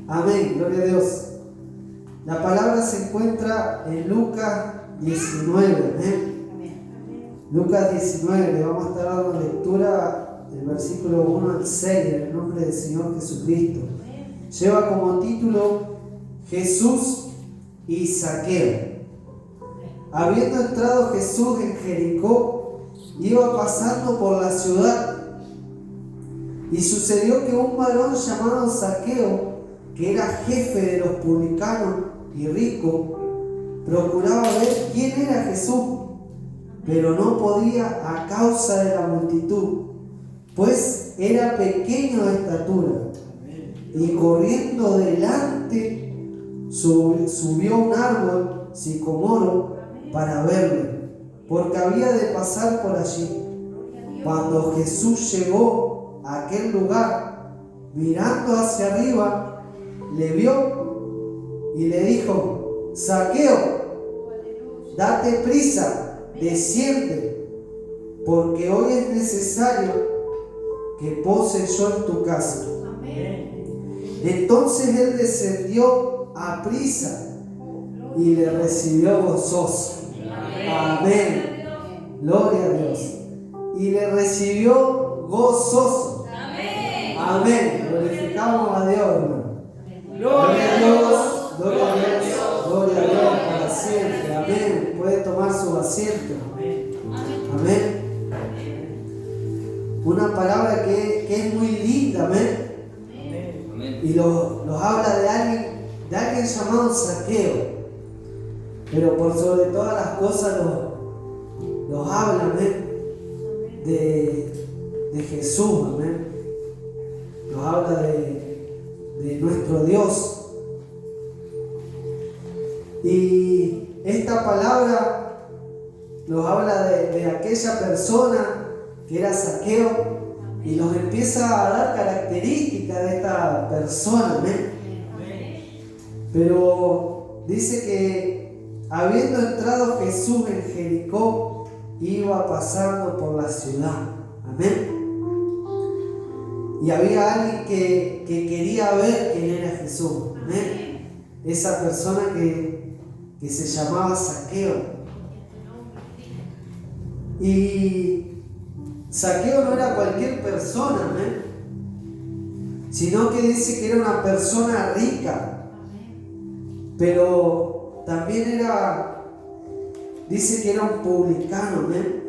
Amén, gloria a Dios. La palabra se encuentra en Lucas 19, amén. Lucas 19, le vamos a estar dando lectura del versículo 1 al 6 en el nombre del Señor Jesucristo. Lleva como título Jesús y Zaqueo. Habiendo entrado Jesús en Jericó, iba pasando por la ciudad. Y sucedió que un varón llamado Zaqueo, que era jefe de los publicanos y rico, procuraba ver quién era Jesús, pero no podía a causa de la multitud, pues era pequeño de estatura. Y corriendo delante, subió a un árbol sicomoro para verle, porque había de pasar por allí. Cuando Jesús llegó a aquel lugar, mirando hacia arriba, le vio y le dijo: Zaqueo, date prisa, desciende, porque hoy es necesario que pose yo en tu casa. Entonces él descendió a prisa y le recibió gozoso. Amén. Gloria a Dios. Y le recibió gozoso. Amén. Glorificamos a Dios, hermano. Gloria a Dios, gloria a Dios, gloria a Dios para siempre. Amén. Puede tomar su asiento. Amén. Una palabra que es muy linda, amén. Y nos habla de alguien llamado Zaqueo. Pero por sobre todas las cosas nos habla, amén, de Jesús, amén. Nos habla de nuestro Dios. Y esta palabra nos habla de aquella persona que era Zaqueo y nos empieza a dar características de esta persona, amén. Pero dice que habiendo entrado Jesús en Jericó, iba pasando por la ciudad, amén. Y había alguien que quería ver quién era Jesús, amén. Esa persona que se llamaba Zaqueo. Y Zaqueo no era cualquier persona, amén, sino que dice que era una persona rica, pero también dice que era un publicano, amén.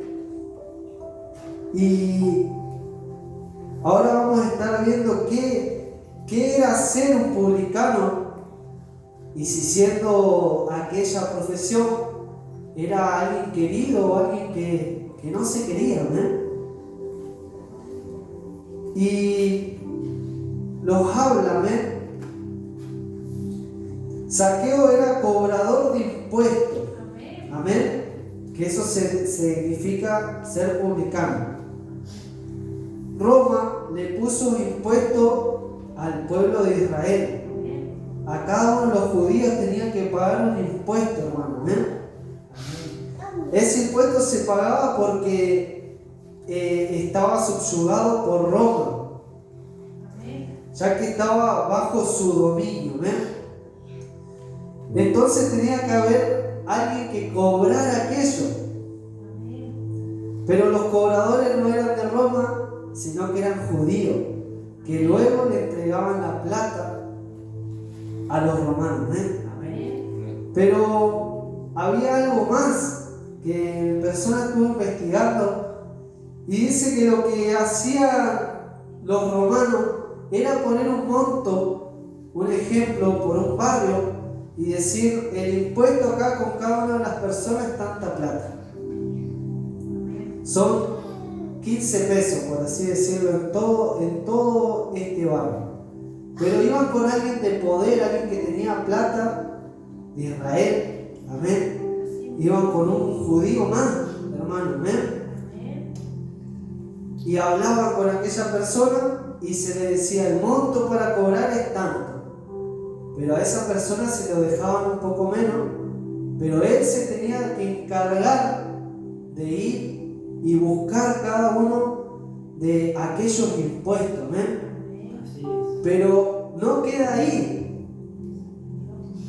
Y ahora vamos a estar viendo qué era ser un publicano y si siendo aquella profesión era alguien querido o alguien que no se quería, amén. Y los habla, amén. Zaqueo era cobrador de impuestos, amén, que eso significa ser publicano. Roma le puso impuestos al pueblo de Israel. A cada uno de los judíos tenían que pagar un impuesto, hermano, amén. Ese impuesto se pagaba porque estaba subyugado por Roma, ya que estaba bajo su dominio, ¿ven? Entonces tenía que haber alguien que cobrara aquello. Pero los cobradores no eran de Roma, sino que eran judíos, que luego le entregaban la plata a los romanos, ¿ven? Pero había algo más que personas estuvo investigando. Y dice que lo que hacían los romanos era poner un monto, un ejemplo, por un barrio y decir: el impuesto acá con cada una de las personas es tanta plata. Son 15 pesos, por así decirlo, en todo este barrio. Pero iban con alguien de poder, alguien que tenía plata de Israel, amén. Iban con un judío más, hermano, amén. Y hablaban con aquella persona y se le decía: el monto para cobrar es tanto. Pero a esa persona se lo dejaban un poco menos, pero él se tenía que encargar de ir y buscar cada uno de aquellos impuestos, ¿ven? Pero no queda ahí,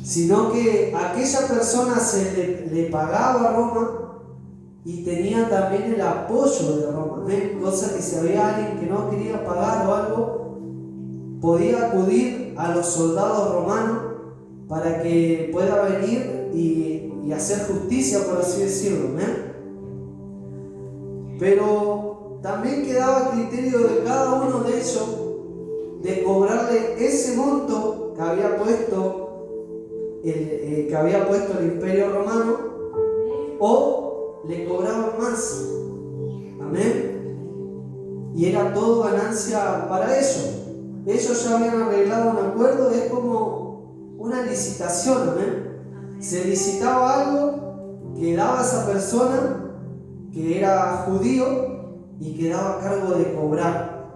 sino que a aquella persona le pagaba a Roma y tenía también el apoyo de Roma. Cosa que si había alguien que no quería pagar o algo, podía acudir a los soldados romanos para que pueda venir y hacer justicia, por así decirlo. Pero también quedaba a criterio de cada uno de ellos de cobrarle ese monto que había puesto el Imperio Romano, o le cobraban más. Amén. Y era todo ganancia para ellos. Ellos ya habían arreglado un acuerdo, es como una licitación. Amén. Se licitaba algo que daba esa persona que era judío y quedaba a cargo de cobrar.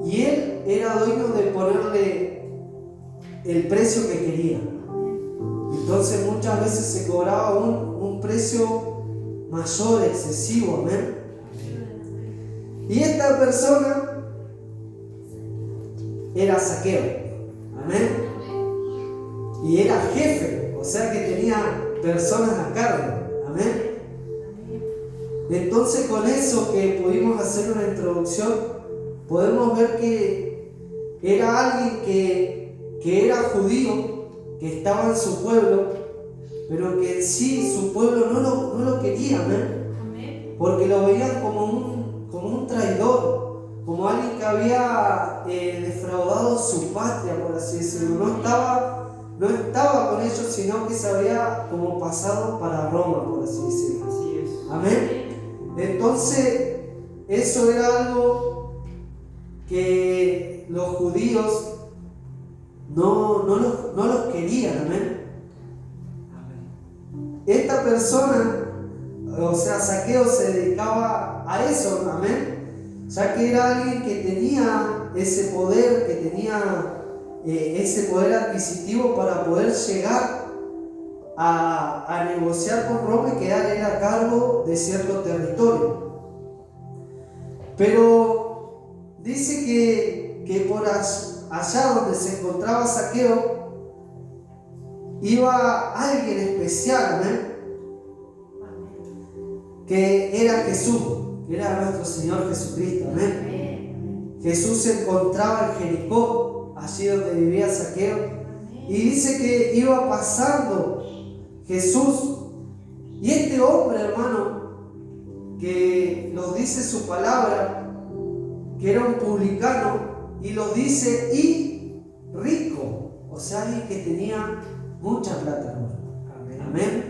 Y él era dueño de ponerle el precio que quería. Entonces muchas veces se cobraba un precio mayor, excesivo. Amén. Y esta persona era Zaqueo. Amén. Y era jefe, o sea que tenía personas a cargo. Amén. Entonces con eso que pudimos hacer una introducción, podemos ver que era alguien que era judío, que estaba en su pueblo, pero que en sí su pueblo no lo quería. Amén. Porque lo veían como un traidor, como alguien que había defraudado su patria, por así decirlo. No estaba con ellos, sino que se había como pasado para Roma, por así decirlo. Así es. Amén. Entonces, eso era algo que los judíos no los querían. Amén. Esta persona, o sea, Zaqueo, se dedicaba a eso. Amén. Ya que era alguien que tenía ese poder, que tenía ese poder adquisitivo para poder llegar a negociar con Roma y quedar él a cargo de cierto territorio. Pero dice que por allá donde se encontraba Zaqueo iba alguien especial. Amén. Que era Jesús, que era nuestro Señor Jesucristo. Amén. Jesús se encontraba en Jericó, allí donde vivía Zaqueo, y dice que iba pasando Jesús, y este hombre, hermano, que nos dice su palabra, que era un publicano, y lo dice y rico, o sea, alguien que tenía mucha plata, hermano. Amén.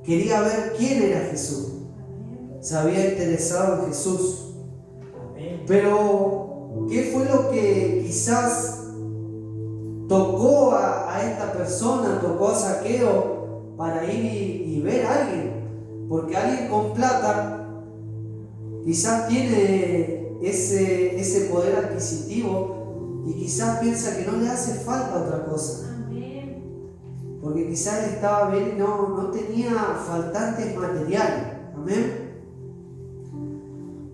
Quería ver quién era Jesús, se había interesado en Jesús. Pero ¿qué fue lo que quizás tocó a esta persona, tocó a Zaqueo para ir y ver a alguien? Porque alguien con plata quizás tiene ese poder adquisitivo y quizás piensa que no le hace falta otra cosa. Porque quizás él estaba bien y no tenía faltantes materiales. Amén.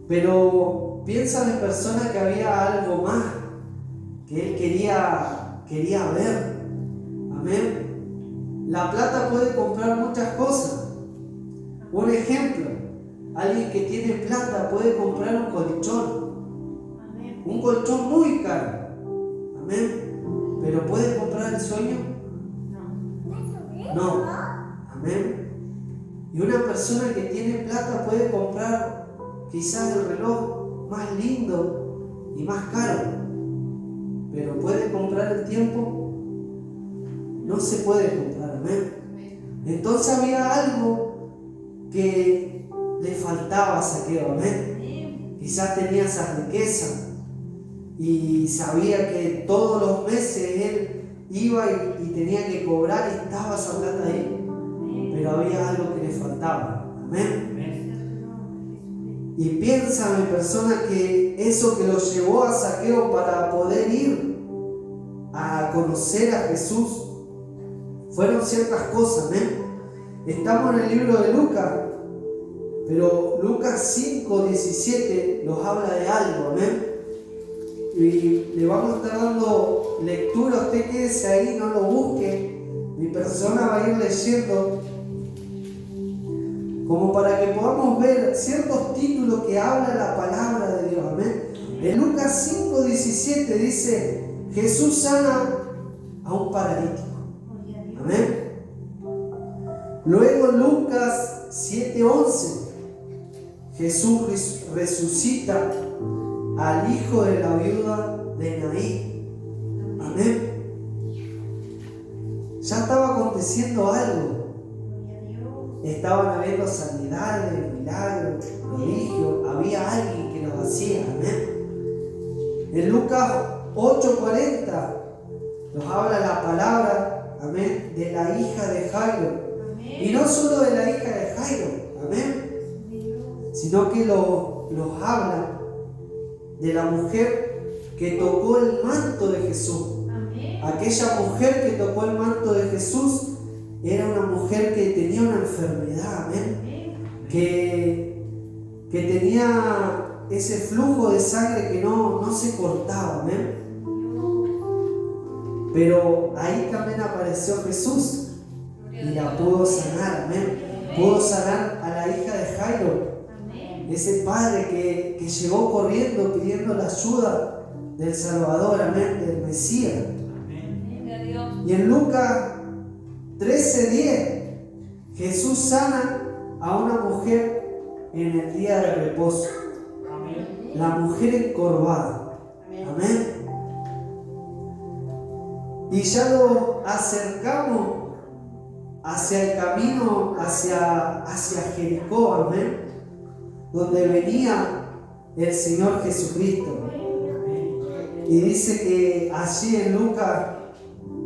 Pero piensa en persona que había algo más que él quería ver. Amén. La plata puede comprar muchas cosas. Un ejemplo, alguien que tiene plata puede comprar un colchón. Un colchón muy caro. Amén. Pero ¿puede comprar el sueño? No. Amén. Y una persona que tiene plata puede comprar quizás el reloj más lindo y más caro, pero ¿puede comprar el tiempo? No se puede comprar. Amén. Entonces había algo que le faltaba a Zaqueo. Amén. Quizás tenía esa riqueza y sabía que todos los meses él iba y tenía que cobrar y estaba esa plata ahí, pero había algo que le faltaba. Amén. Y piensa mi persona que eso que lo llevó a Zaqueo para poder ir a conocer a Jesús fueron ciertas cosas. Amén. Estamos en el libro de Lucas, pero Lucas 5:17 nos habla de algo. Amén. Y le vamos a estar dando lectura, usted quédese ahí, no lo busque. Mi persona va a ir leyendo como para que podamos ver ciertos títulos que habla la palabra de Dios. Amén. En Lucas 5:17 dice: Jesús sana a un paralítico. Amén. Luego Lucas 7:11, Jesús resucita al hijo de la viuda de Naín. Amén. Ya estaba aconteciendo algo. Estaban habiendo sanidades, milagros, prodigios. Había alguien que los hacía. Amén. En Lucas 8:40 nos habla la palabra, amén, de la hija de Jairo. Y no solo de la hija de Jairo, amén, sino que los habla de la mujer que tocó el manto de Jesús. Aquella mujer que tocó el manto de Jesús era una mujer que tenía una enfermedad, amén, que tenía ese flujo de sangre que no se cortaba, amén. Pero ahí también apareció Jesús y la pudo sanar, amén. Pudo sanar a la hija de Jairo, ese padre que llegó corriendo pidiendo la ayuda del Salvador, amén, del Mesías. Y en Lucas 13:10, Jesús sana a una mujer en el día de reposo. La mujer encorvada. Amén. Y ya lo acercamos hacia el camino, hacia Jericó, amén, donde venía el Señor Jesucristo. Y dice que allí en Lucas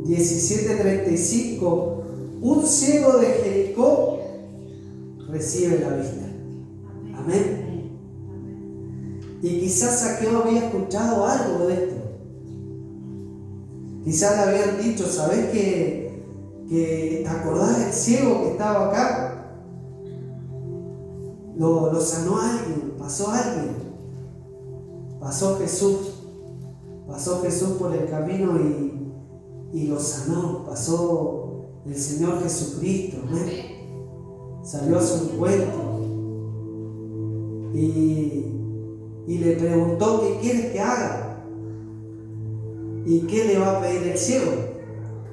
17:35, un ciego de Jericó recibe la vista. Amén. Y quizás Zaqueo había escuchado algo de esto. Quizás le habían dicho: ¿sabés que te acordás del ciego que estaba acá? Lo sanó alguien, pasó alguien. Pasó Jesús por el camino y lo sanó. Pasó el Señor Jesucristo, ¿no? Salió a su encuentro y le preguntó: ¿qué quieres que haga? ¿Y qué le va a pedir el ciego?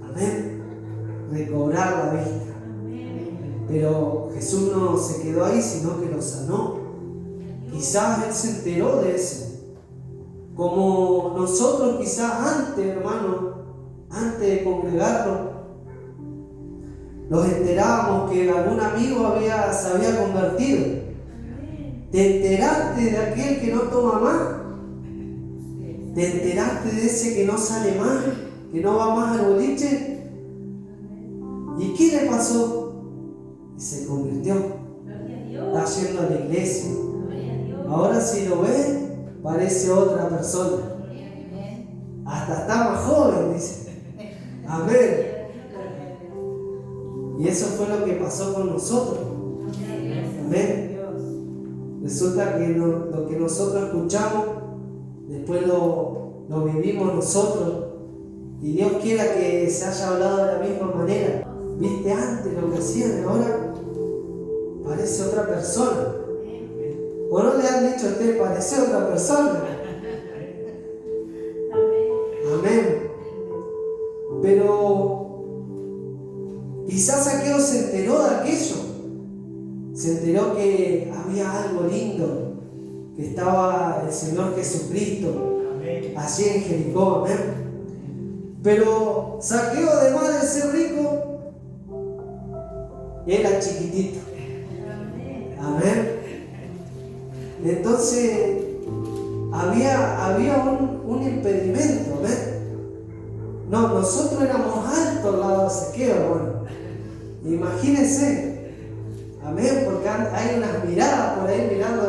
Amén. Recobrar la vista. Pero Jesús no se quedó ahí, sino que lo sanó. Quizás él se enteró de eso. Como nosotros quizás antes, hermano, antes de congregarnos, nos enterábamos que algún amigo se había convertido. ¿Te enteraste de aquel que no toma más? ¿Te enteraste de ese que no sale más? ¿Que no va más al boliche? ¿Y qué le pasó? Y se convirtió. Está yendo a la iglesia. Ahora si lo ves, parece otra persona. Hasta está más joven, dice. Amén. Y eso fue lo que pasó con nosotros. Amén. Resulta que lo que nosotros escuchamos, después lo vivimos nosotros. Y Dios quiera que se haya hablado de la misma manera. Viste antes lo que hacían, ahora parece otra persona. ¿O no le han dicho a usted: parece otra persona? Amén. Pero quizás Zaqueo se enteró de aquello. Se enteró que había algo lindo, que estaba el Señor Jesucristo allí en Jericó. Amén. Pero Zaqueo, además de ser rico, era chiquitito. Amén. Entonces había un impedimento. ¿Ves? No, nosotros éramos altos al lado de Zaqueo, hermano. Imagínense. Amén, porque hay unas miradas por ahí mirando a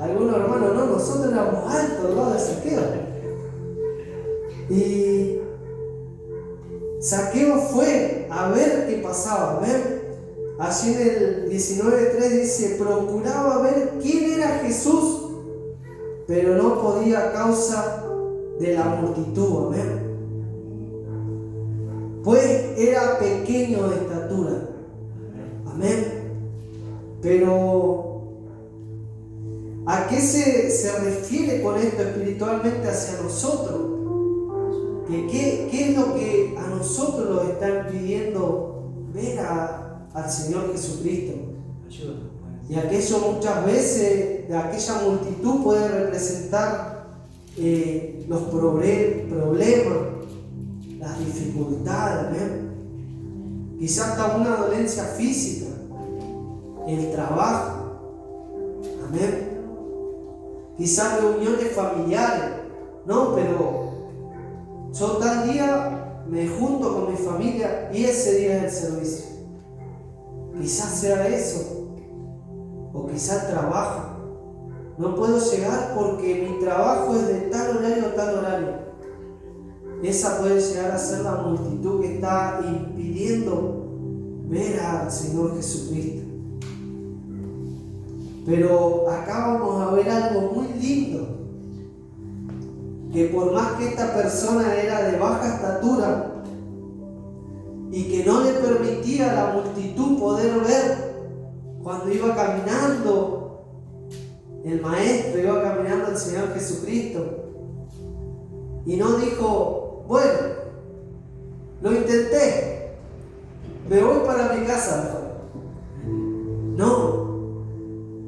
algunos hermanos. No, nosotros éramos altos al lado de Zaqueo. Y Zaqueo fue a ver qué pasaba. Amén. Allí en el 19:3 dice: procuraba ver quién era Jesús, pero no podía a causa de la multitud. Amén. era pequeño de estatura. Amén. Pero ¿a qué se refiere con esto espiritualmente hacia nosotros? ¿Qué es lo que a nosotros nos está pidiendo ver al Señor Jesucristo? Y aquello muchas veces, de aquella multitud puede representar los problemas, las dificultades, ¿eh? Quizás hasta una dolencia física, el trabajo, amén. Quizás reuniones familiares, no, pero yo tal día me junto con mi familia y ese día es el servicio. Quizás sea eso, o quizás trabajo. No puedo llegar porque mi trabajo es de tal horario a tal horario. Esa puede llegar a ser la multitud que está impidiendo ver al Señor Jesucristo. Pero acá vamos a ver algo muy lindo, que por más que esta persona era de baja estatura y que no le permitía a la multitud poder ver cuando iba caminando el Maestro, iba caminando el Señor Jesucristo, y no dijo, bueno, lo intenté, me voy para mi casa mejor. No,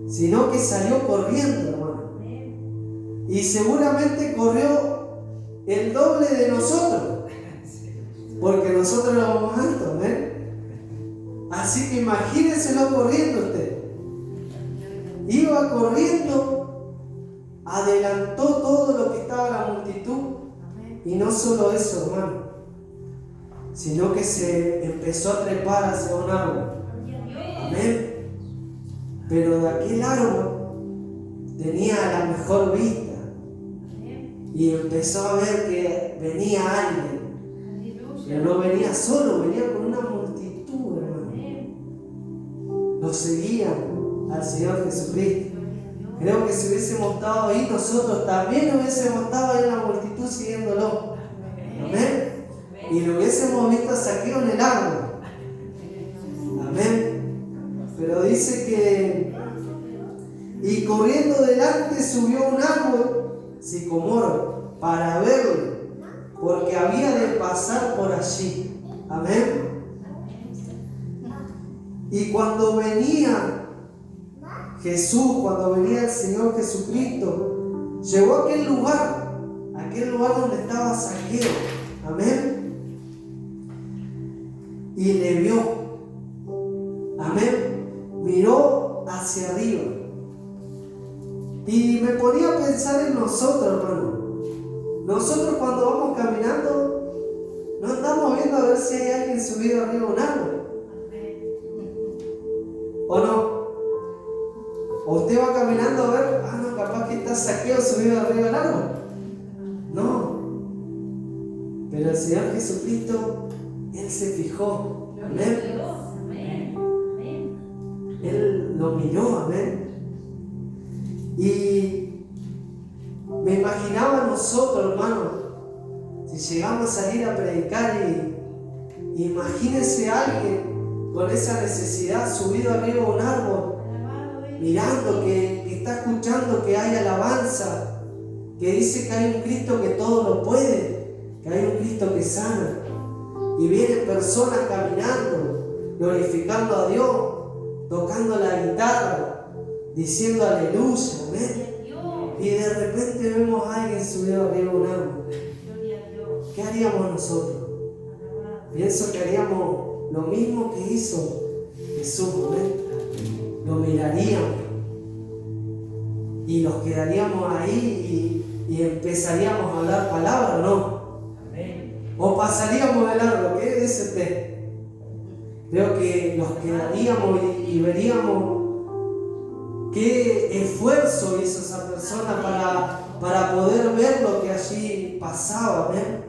sino que salió corriendo, hermano. Y seguramente corrió el doble de nosotros, porque nosotros éramos más altos, Así que imagínenselo corriendo usted. Iba corriendo, adelantó todo lo que estaba en la multitud. Y no solo eso, hermano, sino que se empezó a trepar hacia un árbol. Amén. Pero de aquel árbol tenía la mejor vista. Y empezó a ver que venía alguien. Pero no venía solo, venía con una multitud, hermano. Lo seguían al Señor Jesucristo. Creo que si hubiésemos estado ahí, nosotros también hubiésemos estado ahí en la multitud siguiéndolo. Amén. Y lo hubiésemos visto a Zaqueo en el árbol. Amén. Pero dice que, y corriendo delante subió a un árbol sicomoro para verlo, porque había de pasar por allí. Amén. Y cuando venía Jesús, cuando venía el Señor Jesucristo, llegó a aquel lugar donde estaba Zaqueo. Amén. Y le vio. Amén. Miró hacia arriba. Y me ponía a pensar en nosotros, hermano. Nosotros cuando vamos caminando, no estamos viendo a ver si hay alguien subido arriba a un árbol. ¿O no? O usted va caminando a ver, no, capaz que está Zaqueo subido arriba del árbol. No. Pero el Señor Jesucristo, Él se fijó. Amén. Él lo miró, amén. Y me imaginaba a nosotros, hermano, si llegamos a salir a predicar y imagínense a alguien con esa necesidad subido arriba de un árbol, mirando que está escuchando que hay alabanza, que dice que hay un Cristo que todo lo puede, que hay un Cristo que sana, y vienen personas caminando, glorificando a Dios, tocando la guitarra, diciendo aleluya, amén. Y de repente vemos a alguien subido arriba de un árbol. ¿Qué haríamos nosotros? Pienso que haríamos lo mismo que hizo Jesús, amén. Lo miraríamos y nos quedaríamos ahí y empezaríamos a hablar palabras, ¿no? O pasaríamos de largo. ¿Qué dice usted? Creo que nos quedaríamos y veríamos qué esfuerzo hizo esa persona para poder ver lo que allí pasaba, ¿amén?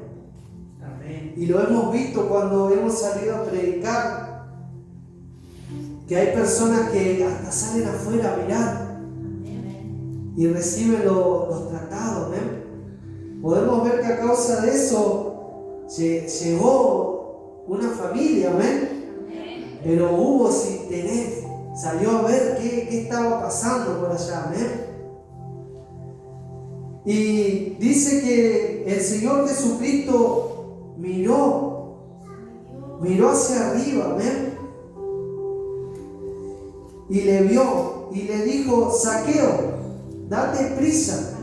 Y lo hemos visto cuando hemos salido a predicar, que hay personas que hasta salen afuera a mirar y reciben los tratados, ¿amén? Podemos ver que a causa de eso llegó una familia, amén. Pero hubo ese interés, salió a ver qué estaba pasando por allá, amén. Y dice que el Señor Jesucristo miró hacia arriba, amén. Y le vio y le dijo: Zaqueo, date prisa,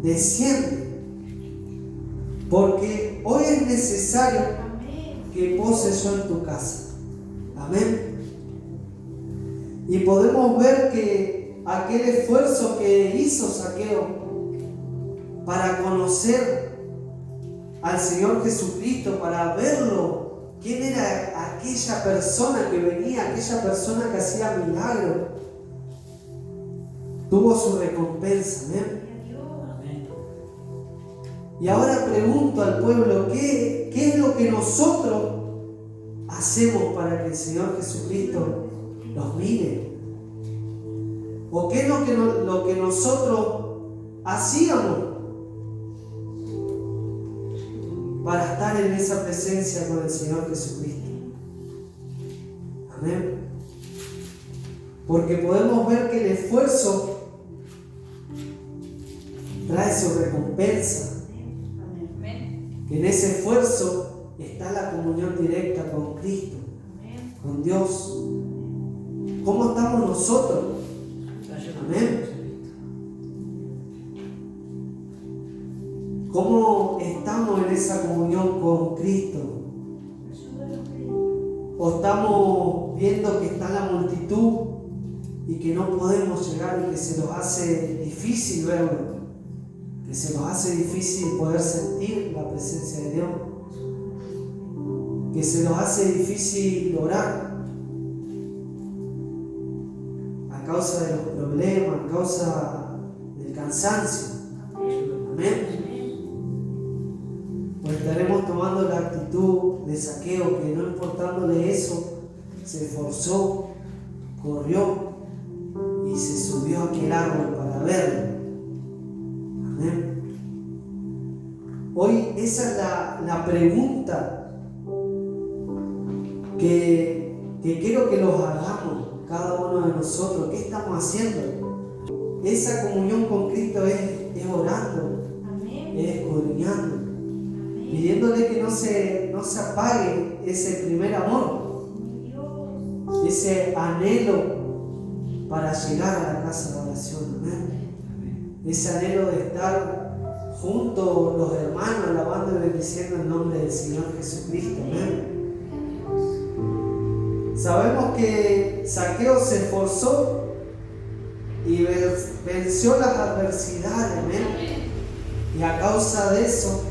desciende, porque hoy es necesario que pose yo en tu casa. Amén. Y podemos ver que aquel esfuerzo que hizo Zaqueo para conocer al Señor Jesucristo, para verlo, quién era aquella persona que venía, aquella persona que hacía milagros, tuvo su recompensa. Amén. Y ahora pregunto al pueblo, ¿qué es lo que nosotros hacemos para que el Señor Jesucristo nos mire? ¿O qué es lo que nosotros hacíamos para estar en esa presencia con el Señor Jesucristo? Amén. Porque podemos ver que el esfuerzo trae su recompensa. Que en ese esfuerzo está la comunión directa con Cristo, con Dios. ¿Cómo estamos nosotros? Amén. ¿Cómo estamos en esa comunión con Cristo? ¿O estamos viendo que está la multitud y que no podemos llegar y que se nos hace difícil verlo? Que se nos hace difícil poder sentir la presencia de Dios, que se nos hace difícil orar a causa de los problemas, a causa del cansancio. Amén. Pues estaremos tomando la actitud de Zaqueo, que no importándole eso, se esforzó, corrió y se subió a aquel árbol para verlo. Hoy esa es la pregunta que quiero que los hagamos cada uno de nosotros. ¿Qué estamos haciendo? Esa comunión con Cristo es orando, es escudriñando, pidiéndole que no se apague ese primer amor, ese anhelo para llegar a la casa de oración. Amén. Ese anhelo de estar juntos los hermanos, alabando y bendiciendo el nombre del Señor Jesucristo. Amén. Sabemos que Zaqueo se esforzó y venció las adversidades. Amén. Y a causa de eso,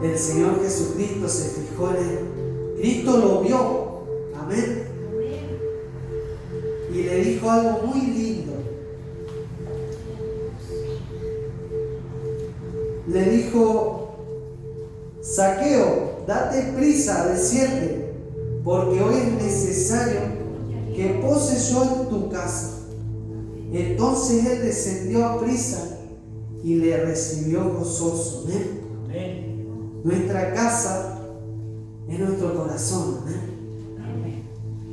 el Señor Jesucristo se fijó en él. Cristo lo vio. Amén. Y le dijo algo muy lindo. Le dijo: Zaqueo, date prisa, desciende, porque hoy es necesario que pose yo en tu casa. Entonces él descendió a prisa y le recibió gozoso. ¿Amén? Amén. Nuestra casa es nuestro corazón. Amén.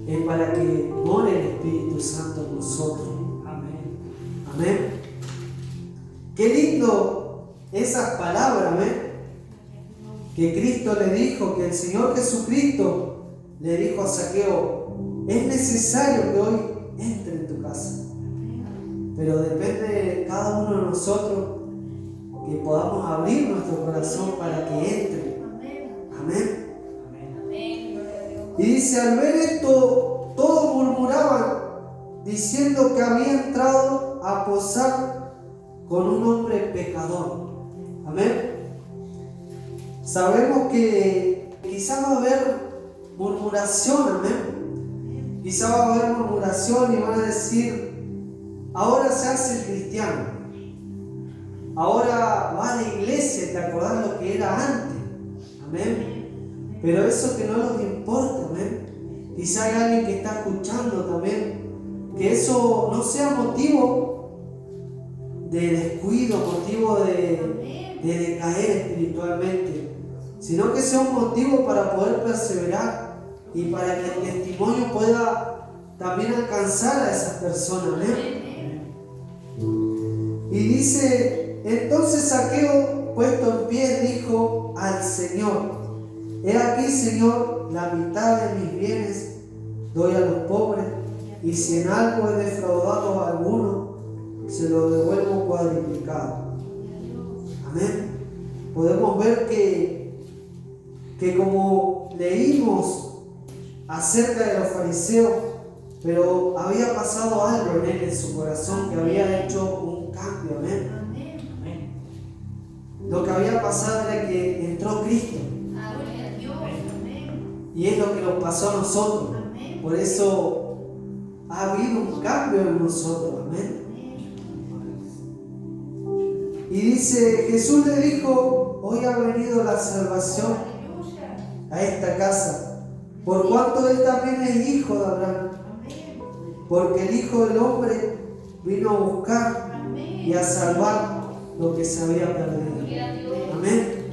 Es para que more el Espíritu Santo en nosotros. Amén. Amén. Qué lindo esas palabras, ¿ven? Que Cristo le dijo, que el Señor Jesucristo le dijo a Zaqueo: es necesario que hoy entre en tu casa. Pero depende de cada uno de nosotros que podamos abrir nuestro corazón para que entre. Amén. Y dice: al ver esto, todos murmuraban, diciendo que había entrado a posar con un hombre pecador. Amén. Sabemos que quizás va a haber murmuración. Amén. Quizás va a haber murmuración y van a decir: ahora se hace el cristiano, ahora va a la iglesia, ¿te acordás lo que era antes? Amén. Pero eso que no nos importa. Amén. Quizás hay alguien que está escuchando también, que eso no sea motivo de descuido, motivo de decaer espiritualmente. sino que sea un motivo para poder perseverar y para que el testimonio pueda también alcanzar a esas personas. ¿Amén? Y dice, entonces Zaqueo, puesto en pie, dijo al Señor: he aquí, Señor, la mitad de mis bienes doy a los pobres, y si en algo he defraudado a alguno, se lo devuelvo cuadriplicado. Amén. Podemos ver que como leímos acerca de los fariseos, pero había pasado algo en él, en su corazón, que había hecho un cambio. Amén. Lo que había pasado era que entró Cristo. Y es lo que nos pasó a nosotros. Por eso ha habido un cambio en nosotros. Amén. Y dice, Jesús le dijo: hoy ha venido la salvación a esta casa, por cuanto él también es hijo de Abraham. Porque el Hijo del Hombre vino a buscar y a salvar lo que se había perdido. Amén.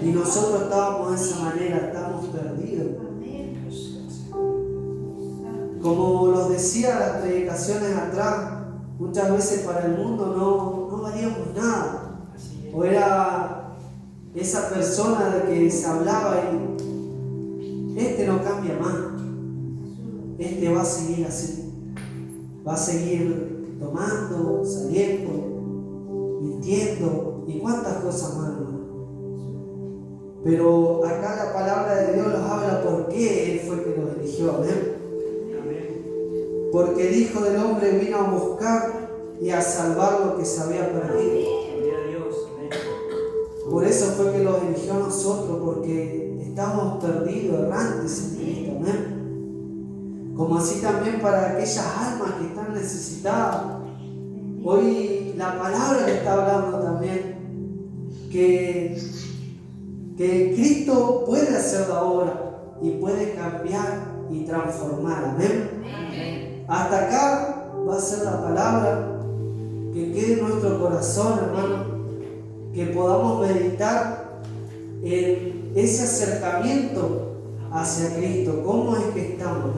Y nosotros estábamos de esa manera, estamos perdidos. Como los decía las predicaciones atrás, muchas veces para el mundo no valíamos nada. O era esa persona de que se hablaba y este no cambia más. Este va a seguir así. Va a seguir tomando, saliendo, mintiendo y cuántas cosas más. Pero acá la palabra de Dios nos habla por qué Él fue que nos eligió. Amén. Porque el Hijo del Hombre vino a buscar y a salvar lo que se había perdido. Por eso fue que los eligió a nosotros, porque estamos perdidos, errantes en Cristo. Amén. Como así también para aquellas almas que están necesitadas. Hoy la palabra le está hablando también que Cristo puede hacer la obra y puede cambiar y transformar. Amén. Hasta acá va a ser la palabra que quede en nuestro corazón, hermano, que podamos meditar en ese acercamiento hacia Cristo. ¿Cómo es que estamos?